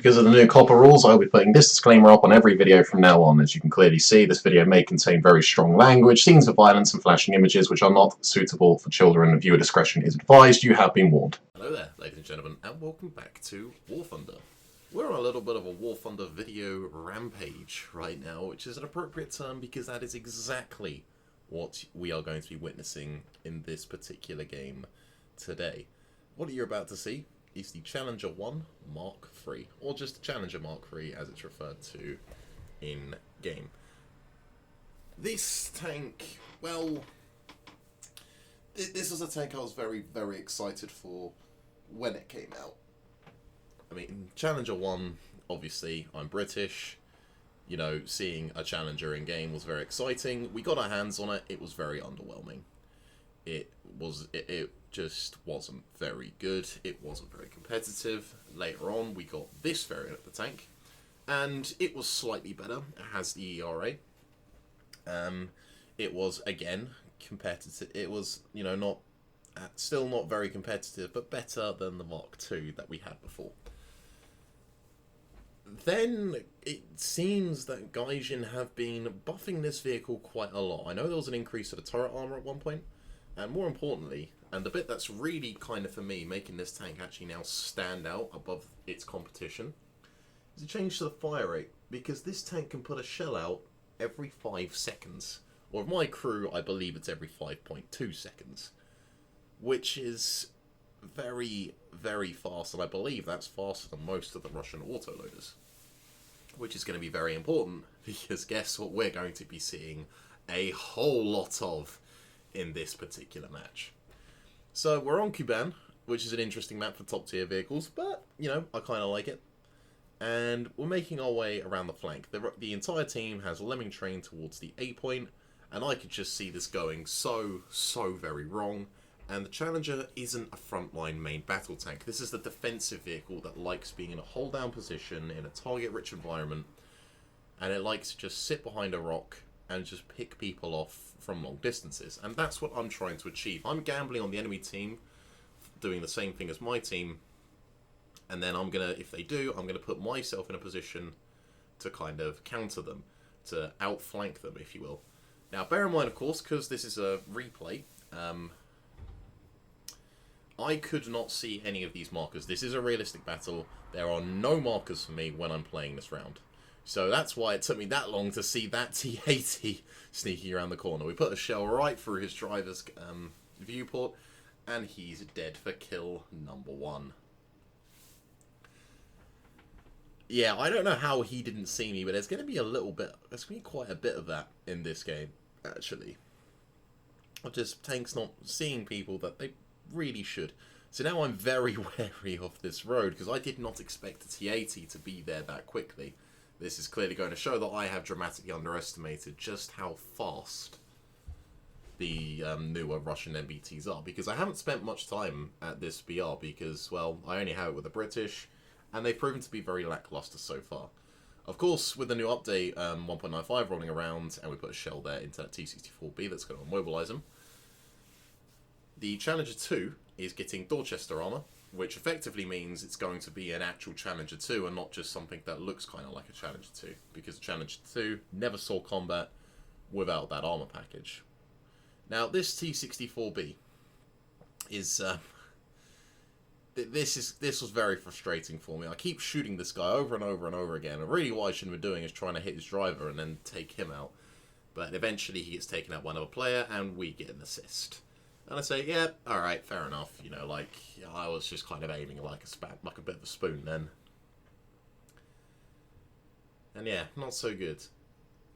Because of the new copper rules, I will be putting this disclaimer up on every video from now on. As you can clearly see, this video may contain very strong language, scenes of violence and flashing images which are not suitable for children, and viewer discretion is advised. You have been warned. Hello there, ladies and gentlemen, and welcome back to War Thunder. We're on a little bit of a War Thunder video rampage right now, which is an appropriate term because that is exactly what we are going to be witnessing in this particular game today. What you're about to see is the Challenger 1 Mark III, or just Challenger Mark III as it's referred to in-game. This tank, well, this was a tank I was very, very excited for when it came out. I mean, Challenger 1, obviously, I'm British. You know, seeing a Challenger in-game was very exciting. We got our hands on it. It was very underwhelming. It just wasn't very good. It wasn't very competitive. Later on, we got this variant of the tank, and it was slightly better. It has the ERA. It was, again, competitive. It was, you know, still not very competitive, but better than the Mark II that we had before. Then it seems that Gaijin have been buffing this vehicle quite a lot. I know there was an increase to the turret armor at one point, and more importantly, and the bit that's really kind of for me making this tank actually now stand out above its competition, is a change to the fire rate, because this tank can put a shell out every 5 seconds. Or with my crew, I believe it's every 5.2 seconds, which is very, very fast, and I believe that's faster than most of the Russian autoloaders, which is going to be very important, because guess what we're going to be seeing a whole lot of in this particular match. So we're on Kuban, which is an interesting map for top tier vehicles, but, you know, I kind of like it. And we're making our way around the flank. The entire team has lemming train towards the A point, and I could just see this going so very wrong. And the Challenger isn't a frontline main battle tank. This is the defensive vehicle that likes being in a hold down position in a target-rich environment, and it likes to just sit behind a rock and just pick people off from long distances. And that's what I'm trying to achieve. I'm gambling on the enemy team doing the same thing as my team, and then I'm gonna, if they do, I'm gonna put myself in a position to kind of counter them, to outflank them, if you will. Now, bear in mind, of course, because this is a replay, I could not see any of these markers. This is a realistic battle. There are no markers for me when I'm playing this round. So that's why it took me that long to see that T-80 sneaking around the corner. We put a shell right through his driver's viewport, and he's dead for kill number 1. Yeah, I don't know how he didn't see me, but there's going to be a little bit, there's going to be quite a bit of that in this game, actually. Of just tanks not seeing people that they really should. So now I'm very wary of this road, because I did not expect the T-80 to be there that quickly. This is clearly going to show that I have dramatically underestimated just how fast the newer Russian MBTs are, because I haven't spent much time at this BR because, well, I only have it with the British, and they've proven to be very lackluster so far. Of course, with the new update 1.95 rolling around, and we put a shell there into that T-64B that's going to immobilize them, the Challenger 2 is getting Dorchester armor, which effectively means it's going to be an actual Challenger 2 and not just something that looks kind of like a Challenger 2, because the Challenger 2 never saw combat without that armor package. Now, this T-64B is this was very frustrating for me. I keep shooting this guy over and over and over again, and really what I shouldn't be doing is trying to hit his driver and then take him out. But eventually he gets taken out by another player, and we get an assist. And I say, yeah, alright, fair enough. You know, like, I was just kind of aiming like a bit of a spoon then. And yeah, not so good.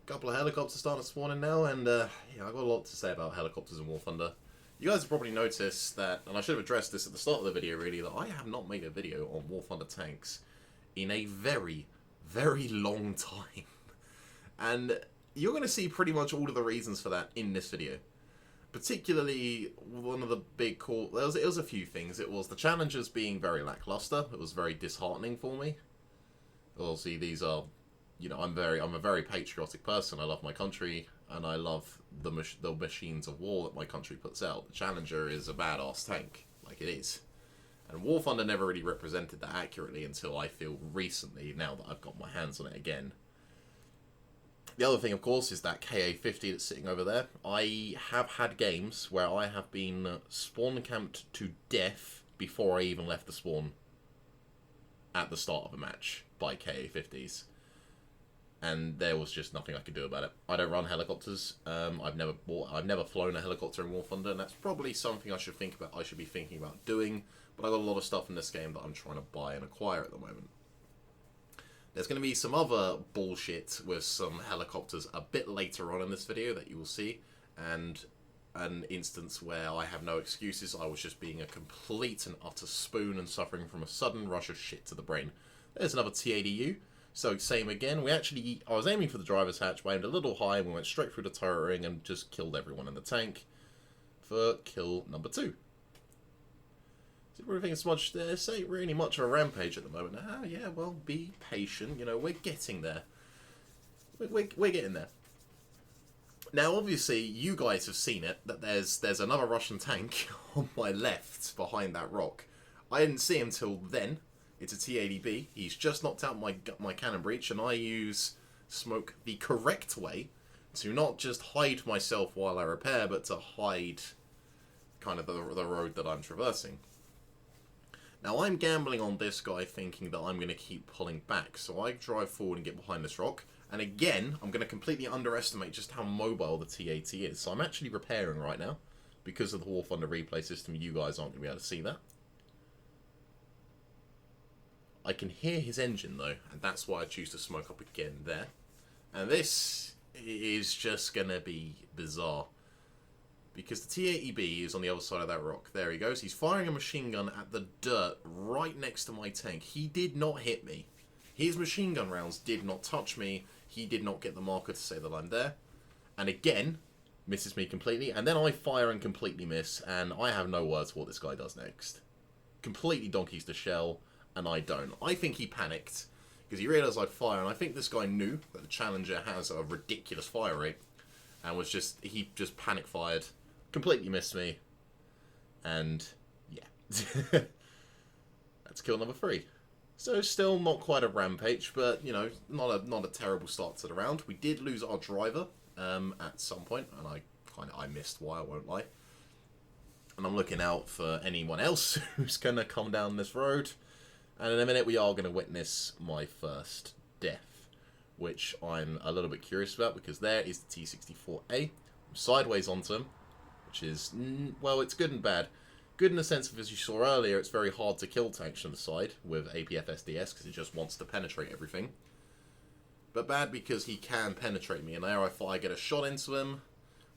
A couple of helicopters starting to spawn in now, and yeah, I've got a lot to say about helicopters in War Thunder. You guys have probably noticed that, and I should have addressed this at the start of the video really, that I have not made a video on War Thunder tanks in a very, very long time. And you're going to see pretty much all of the reasons for that in this video. Particularly, one of the big it was a few things. It was the Challengers being very lackluster. It was very disheartening for me. Obviously, these are, you know, I'm a very patriotic person. I love my country, and I love the machines of war that my country puts out. The Challenger is a badass tank, like it is. And War Thunder never really represented that accurately until I feel recently, now that I've got my hands on it again. The other thing, of course, is that KA-50 that's sitting over there. I have had games where I have been spawn camped to death before I even left the spawn at the start of a match by KA-50s. And there was just nothing I could do about it. I don't run helicopters. I've never flown a helicopter in War Thunder, and that's probably something I should be thinking about doing. But I've got a lot of stuff in this game that I'm trying to buy and acquire at the moment. There's going to be some other bullshit with some helicopters a bit later on in this video that you will see, and an instance where I have no excuses. I was just being a complete and utter spoon and suffering from a sudden rush of shit to the brain. There's another TADU. So same again. I was aiming for the driver's hatch, but I aimed a little high, and we went straight through the turret ring and just killed everyone in the tank for kill number 2. So we're thinking much. This ain't really much of a rampage at the moment. Ah, yeah, well, be patient. You know, we're getting there. We're getting there. Now, obviously, you guys have seen it, that there's another Russian tank on my left behind that rock. I didn't see him till then. It's a T-80B. He's just knocked out my cannon breach, and I use smoke the correct way to not just hide myself while I repair, but to hide kind of the road that I'm traversing. Now, I'm gambling on this guy thinking that I'm going to keep pulling back, so I drive forward and get behind this rock. And again, I'm going to completely underestimate just how mobile the T-80 is. So I'm actually repairing right now. Because of the War Thunder replay system, you guys aren't going to be able to see that. I can hear his engine though, and that's why I choose to smoke up again there. And this is just going to be bizarre. Because the T-80B is on the other side of that rock. There he goes. He's firing a machine gun at the dirt right next to my tank. He did not hit me. His machine gun rounds did not touch me. He did not get the marker to say that I'm there. And again, misses me completely. And then I fire and completely miss. And I have no words for what this guy does next. Completely donkeys the shell. And I don't. I think he panicked. Because he realised I'd fire. And I think this guy knew that the Challenger has a ridiculous fire rate. And he just panic fired. Completely missed me. And yeah. That's kill number 3. So still not quite a rampage, but you know, not a terrible start to the round. We did lose our driver at some point, and I missed why, I won't lie. And I'm looking out for anyone else who's gonna come down this road. And in a minute we are gonna witness my first death, which I'm a little bit curious about because there is the T-64A. I'm sideways onto him, which is well, it's good and bad. Good in the sense of, as you saw earlier, it's very hard to kill tanks from the side with APF SDS because it just wants to penetrate everything. But bad because he can penetrate me, and there I get a shot into him.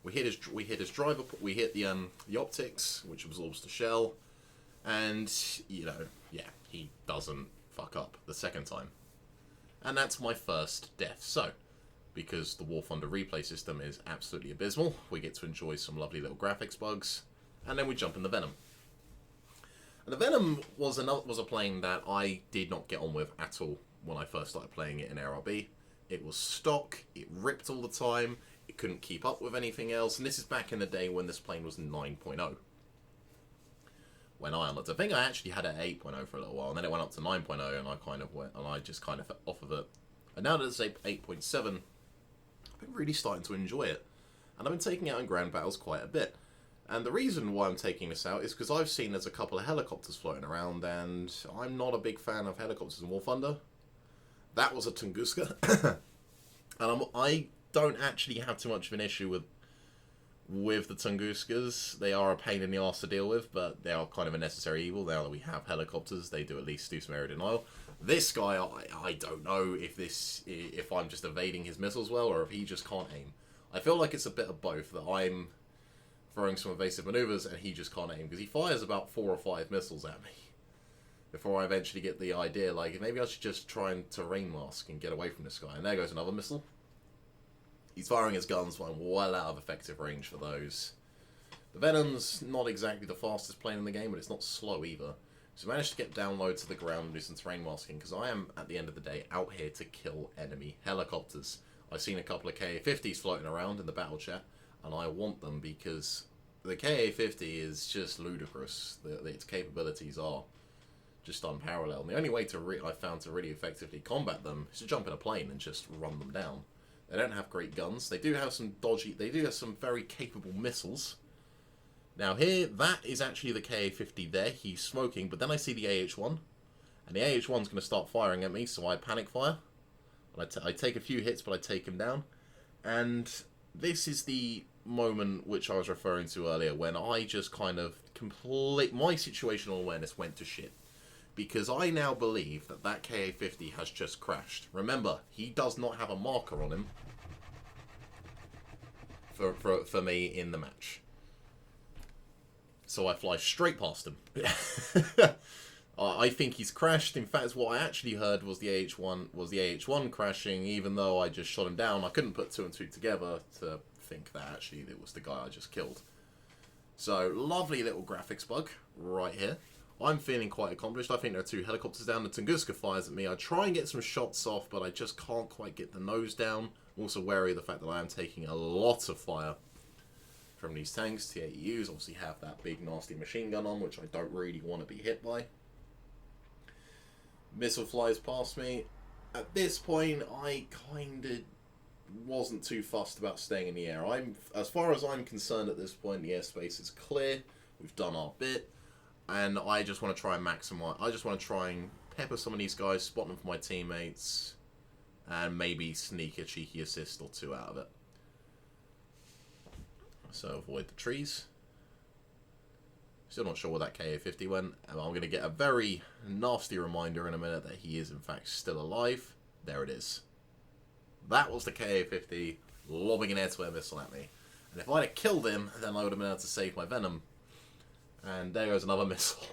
We hit his driver. We hit the optics, which absorbs the shell, and you know, yeah, he doesn't fuck up the second time. And that's my first death. So, because the War Thunder replay system is absolutely abysmal, we get to enjoy some lovely little graphics bugs, and then we jump in the Venom. And the Venom was a plane that I did not get on with at all when I first started playing it in ARB. It was stock, it ripped all the time, it couldn't keep up with anything else, and this is back in the day when this plane was 9.0. When I unlocked it. I think I actually had it at 8.0 for a little while, and then it went up to 9.0, and I just kind of fell off of it. And now that it's 8.7, I've been really starting to enjoy it. And I've been taking it out in grand battles quite a bit. And the reason why I'm taking this out is because I've seen there's a couple of helicopters floating around, and I'm not a big fan of helicopters in War Thunder. That was a Tunguska. And I don't actually have too much of an issue with the Tunguskas. They are a pain in the arse to deal with, but they are kind of a necessary evil. Now that we have helicopters, they do at least do some area denial. This guy, I don't know if I'm just evading his missiles well, or if he just can't aim. I feel like it's a bit of both, that I'm throwing some evasive maneuvers and he just can't aim, because he fires about 4 or 5 missiles at me before I eventually get the idea, like, maybe I should just try and terrain mask and get away from this guy. And there goes another missile. He's firing his guns, but I'm well out of effective range for those. The Venom's not exactly the fastest plane in the game, but it's not slow either. So I managed to get down low to the ground and do some terrain masking, because I am, at the end of the day, out here to kill enemy helicopters. I've seen a couple of KA-50s floating around in the battle chat, and I want them because the KA-50 is just ludicrous. Its capabilities are just unparalleled. And the only way I found to really effectively combat them is to jump in a plane and just run them down. They don't have great guns. They do have some very capable missiles. Now here, that is actually the KA-50 there. He's smoking, but then I see the AH-1. And the AH-1's going to start firing at me, so I panic fire. I take a few hits, but I take him down. And this is the moment which I was referring to earlier, when I just kind of my situational awareness went to shit. Because I now believe that that KA-50 has just crashed. Remember, he does not have a marker on him for me in the match. So I fly straight past him. I think he's crashed. In fact, what I actually heard was the AH-1 crashing, even though I just shot him down. I couldn't put two and two together to think that actually it was the guy I just killed. So, lovely little graphics bug right here. I'm feeling quite accomplished. I think there are two helicopters down. The Tunguska fires at me. I try and get some shots off, but I just can't quite get the nose down. I'm also wary of the fact that I am taking a lot of fire from these tanks. T-80Us obviously have that big nasty machine gun on, which I don't really want to be hit by. Missile flies past me. At this point, I kind of wasn't too fussed about staying in the air. As far as I'm concerned at this point, the airspace is clear. We've done our bit. And I just want to try and maximize. I just want to try and pepper some of these guys, spot them for my teammates, and maybe sneak a cheeky assist or two out of it. So avoid the trees. Still not sure where that KA-50 went. And I'm going to get a very nasty reminder in a minute that he is in fact still alive. There it is. That was the KA-50 lobbing an air-to-air missile at me. And if I'd have killed him, then I would have been able to save my venom. And there goes another missile.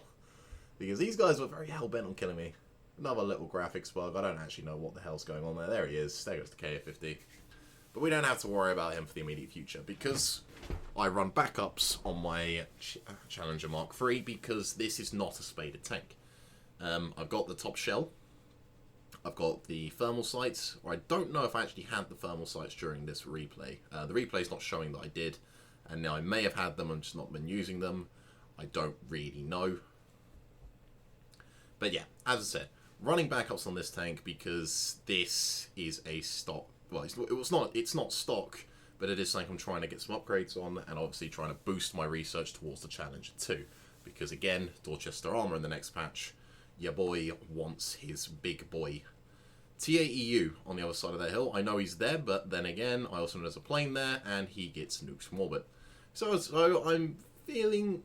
Because these guys were very hell-bent on killing me. Another little graphics bug. I don't actually know what the hell's going on there. There he is. There goes the KA-50. But we don't have to worry about him for the immediate future, because I run backups on my Challenger Mark III, because this is not a spaded tank. I've got the top shell. I've got the thermal sights, or I don't know if I actually had the thermal sights during this replay. The replay's not showing that I did, and now I may have had them and just not been using them. I don't really know. But yeah, as I said, running backups on this tank because this is a stock. Well, it's not stock, but it is something I'm trying to get some upgrades on, and obviously trying to boost my research towards the Challenger 2. Because again, Dorchester Armour in the next patch, your boy wants his big boy. T-80U on the other side of that hill. I know he's there, but then again, I also know there's a plane there, and he gets nukes from orbit. So I'm feeling...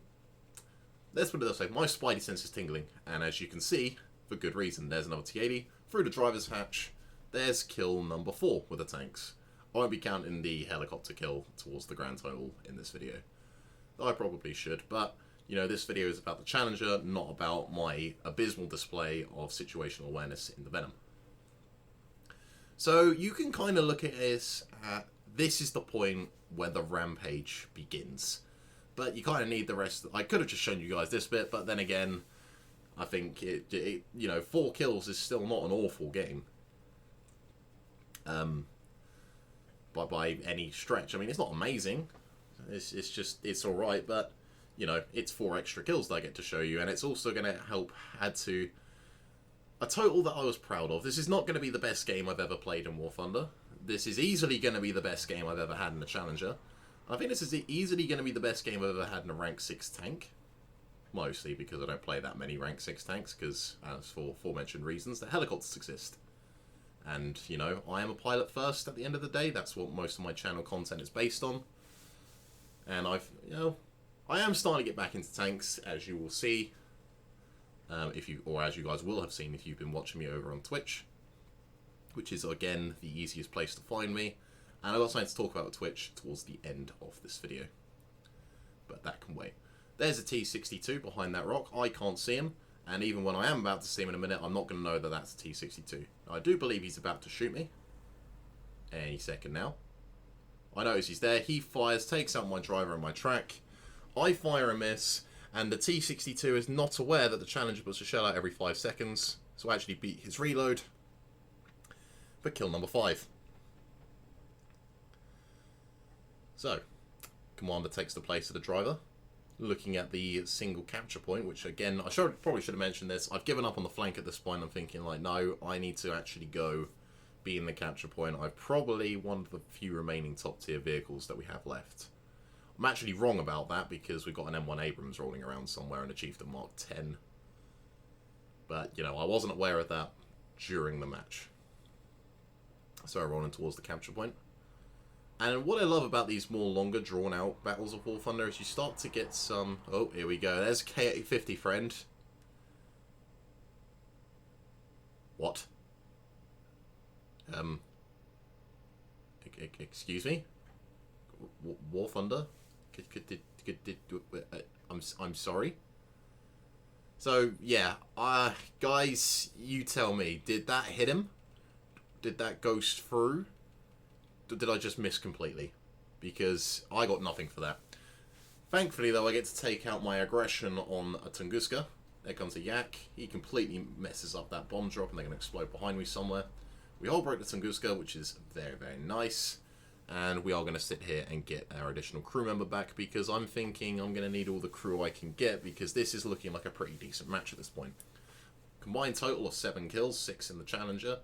Let's put it this way, my spidey sense is tingling, and as you can see, for good reason, there's another T-80 through the driver's hatch. There's kill number 4 with the tanks. I won't be counting the helicopter kill towards the grand total in this video. I probably should, but, you know, this video is about the Challenger, not about my abysmal display of situational awareness in the Venom. So, you can kind of look at this this is the point where the Rampage begins. But you kind of need the rest. I could have just shown you guys this bit, but then again, I think you know, 4 kills is still not an awful game. But by any stretch, I mean, it's not amazing. It's all right, but you know, it's 4 extra kills that I get to show you, and it's also going to help add to a total that I was proud of. This is not going to be the best game I've ever played in War Thunder. This is easily going to be the best game I've ever had in the Challenger. I think this is easily going to be the best game I've ever had in a rank 6 tank. Mostly because I don't play that many rank 6 tanks, because, as for aforementioned reasons, the helicopters exist. And, you know, I am a pilot first at the end of the day. That's what most of my channel content is based on. And I am starting to get back into tanks, as you will see. Or as you guys will have seen if you've been watching me over on Twitch. Which is, again, the easiest place to find me. And I've got something to talk about with Twitch towards the end of this video. But that can wait. There's a T-62 behind that rock. I can't see him. And even when I am about to see him in a minute, I'm not going to know that that's a T-62. I do believe he's about to shoot me. Any second now. I notice he's there. He fires, takes out my driver and my track. I fire a miss. And the T-62 is not aware that the Challenger puts a shell out every 5 seconds. So I actually beat his reload. For kill number 5. So, Commander takes the place of the driver. looking at the single capture point, which again, probably should have mentioned this. I've given up on the flank at this point. I'm thinking like, no, I need to actually go be in the capture point. I've probably one of the few remaining top tier vehicles that we have left. I'm actually wrong about that because we've got an M1 Abrams rolling around somewhere and achieved a Mark 10. But, you know, I wasn't aware of that during the match. So I'm rolling towards the capture point. And what I love about these more longer, drawn-out Battles of War Thunder is you start to get some... Oh, here we go. There's K850, friend. What? Excuse me? War Thunder? I'm sorry? So, yeah. Guys, you tell me. Did that hit him? Did that ghost through? Did I just miss completely? Because I got nothing for that. Thankfully, though, I get to take out my aggression on a Tunguska. There comes a Yak. He completely messes up that bomb drop, and they're going to explode behind me somewhere. We hold break the Tunguska, which is very, very nice. And we are going to sit here and get our additional crew member back, because I'm thinking I'm going to need all the crew I can get, because this is looking like a pretty decent match at this point. Combined total of 7 kills, 6 in the Challenger.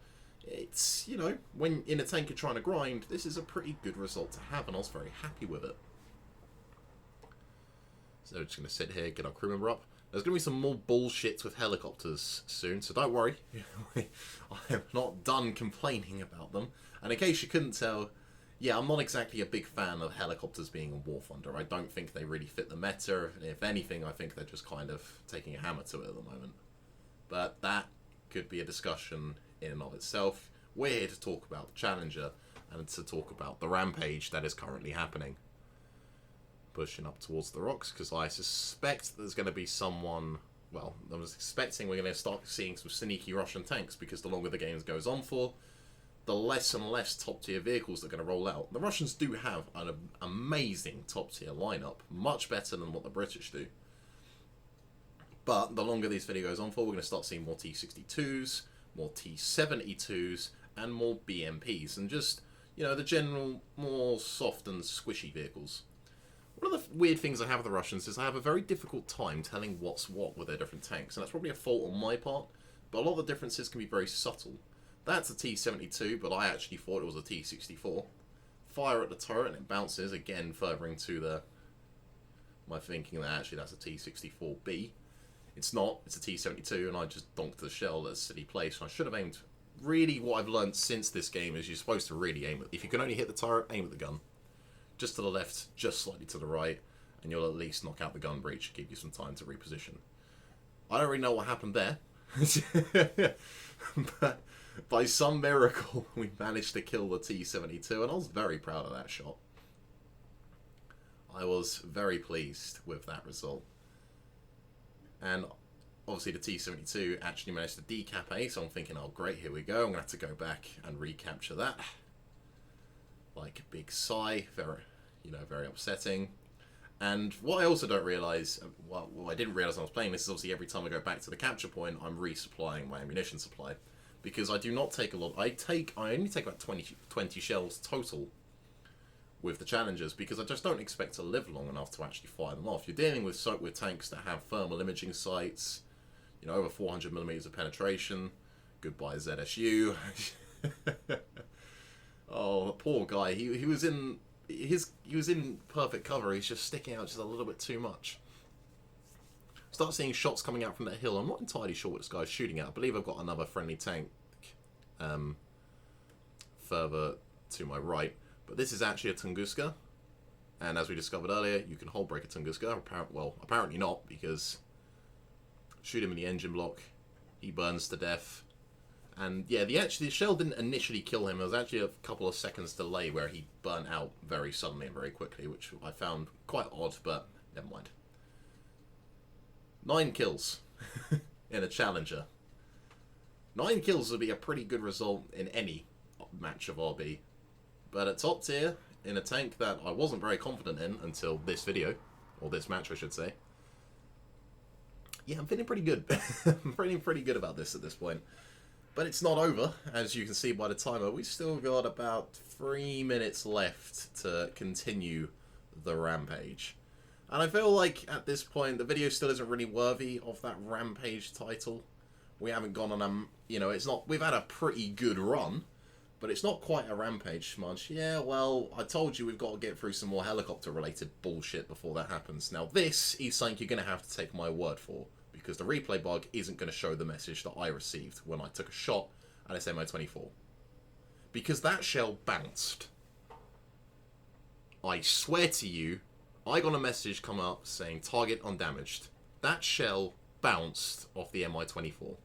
It's, you know, when in a tank you're trying to grind, this is a pretty good result to have, and I was very happy with it. So just going to sit here, get our crew member up. There's going to be some more bullshit with helicopters soon, so don't worry. I am not done complaining about them. And in case you couldn't tell, yeah, I'm not exactly a big fan of helicopters being in War Thunder. I don't think they really fit the meta. If anything, I think they're just kind of taking a hammer to it at the moment. But that could be a discussion in and of itself. We're here to talk about the Challenger and to talk about the Rampage that is currently happening. Pushing up towards the rocks, because I suspect there's going to be someone... Well, I was expecting we're going to start seeing some sneaky Russian tanks, because the longer the game goes on for, the less and less top-tier vehicles that are going to roll out. The Russians do have an amazing top-tier lineup, much better than what the British do. But the longer this video goes on for, we're going to start seeing more T-62s, more T-72s, and more BMPs, and just, you know, the general more soft and squishy vehicles. One of the weird things I have with the Russians is I have a very difficult time telling what's what with their different tanks, and that's probably a fault on my part, but a lot of the differences can be very subtle. That's a T-72, but I actually thought it was a T-64. Fire at the turret and it bounces, again furthering to my thinking that actually that's a T-64B. It's not, it's a T-72, and I just donked the shell at a silly place, and I should have aimed. Really, what I've learned since this game is you're supposed to really aim at... If you can only hit the turret, aim at the gun. Just to the left, just slightly to the right, and you'll at least knock out the gun breach and give you some time to reposition. I don't really know what happened there. But by some miracle, we managed to kill the T-72, and I was very proud of that shot. I was very pleased with that result. And obviously the T-72 actually managed to decap A, so I'm thinking, oh great, here we go. I'm going to have to go back and recapture that. Like a big sigh, very upsetting. And what I also don't realise, well, I didn't realise when I was playing this, is obviously every time I go back to the capture point, I'm resupplying my ammunition supply. Because I do not take a lot, I only take about 20 shells total with the Challengers, because I just don't expect to live long enough to actually fire them off. You're dealing with tanks that have thermal imaging sights, you know, over 400mm of penetration. Goodbye ZSU. Oh, the poor guy. He was in perfect cover. He's just sticking out just a little bit too much. Start seeing shots coming out from that hill. I'm not entirely sure what this guy's shooting at. I believe I've got another friendly tank further to my right. But this is actually a Tunguska, and as we discovered earlier, you can hold break a Tunguska. Well, apparently not, because shoot him in the engine block, he burns to death. And yeah, the shell didn't initially kill him. There was actually a couple of seconds delay where he burnt out very suddenly and very quickly, which I found quite odd, but never mind. 9 kills in a Challenger. 9 kills would be a pretty good result in any match of RB. But at top tier, in a tank that I wasn't very confident in until this video, or this match I should say, yeah, I'm feeling pretty good. I'm feeling pretty good about this at this point. But it's not over, as you can see by the timer. We've still got about 3 minutes left to continue the Rampage. And I feel like at this point the video still isn't really worthy of that Rampage title. We haven't gone on a, you know, it's not, we've had a pretty good run, but it's not quite a Rampage smudge. Yeah, well, I told you we've got to get through some more helicopter related bullshit before that happens. Now this is something you're going to have to take my word for, because the replay bug isn't going to show the message that I received when I took a shot at this MO24. Because that shell bounced. I swear to you, I got a message come up saying target undamaged. That shell bounced off the MI-24.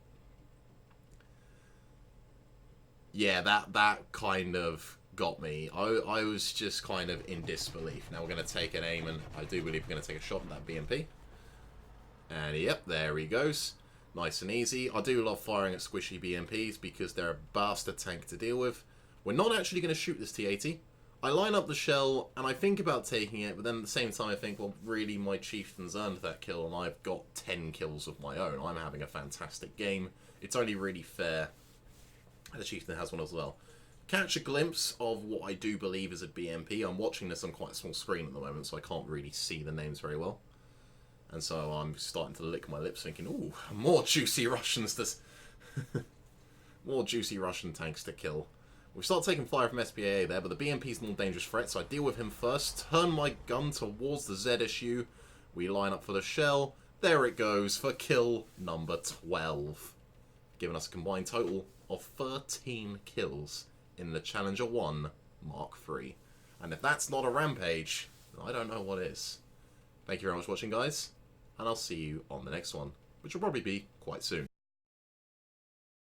Yeah, that kind of got me. I was just kind of in disbelief. Now we're going to take an aim, and I do believe we're going to take a shot at that BMP. And yep, there he goes. Nice and easy. I do love firing at squishy BMPs because they're a bastard tank to deal with. We're not actually going to shoot this T-80. I line up the shell, and I think about taking it, but then at the same time I think, well, really, my chieftain's earned that kill, and I've got 10 kills of my own. I'm having a fantastic game. It's only really fair the chieftain has one as well. Catch a glimpse of what I do believe is a BMP. I'm watching this on quite a small screen at the moment, so I can't really see the names very well. And so I'm starting to lick my lips thinking, ooh, more juicy Russians to... more juicy Russian tanks to kill. We start taking fire from SPAA there, but the BMP's the more dangerous threat, so I deal with him first. Turn my gun towards the ZSU. We line up for the shell. There it goes for kill number 12. Giving us a combined total of 13 kills in the Challenger 1 Mark III. And if that's not a Rampage, then I don't know what is. Thank you very much for watching, guys, and I'll see you on the next one, which will probably be quite soon.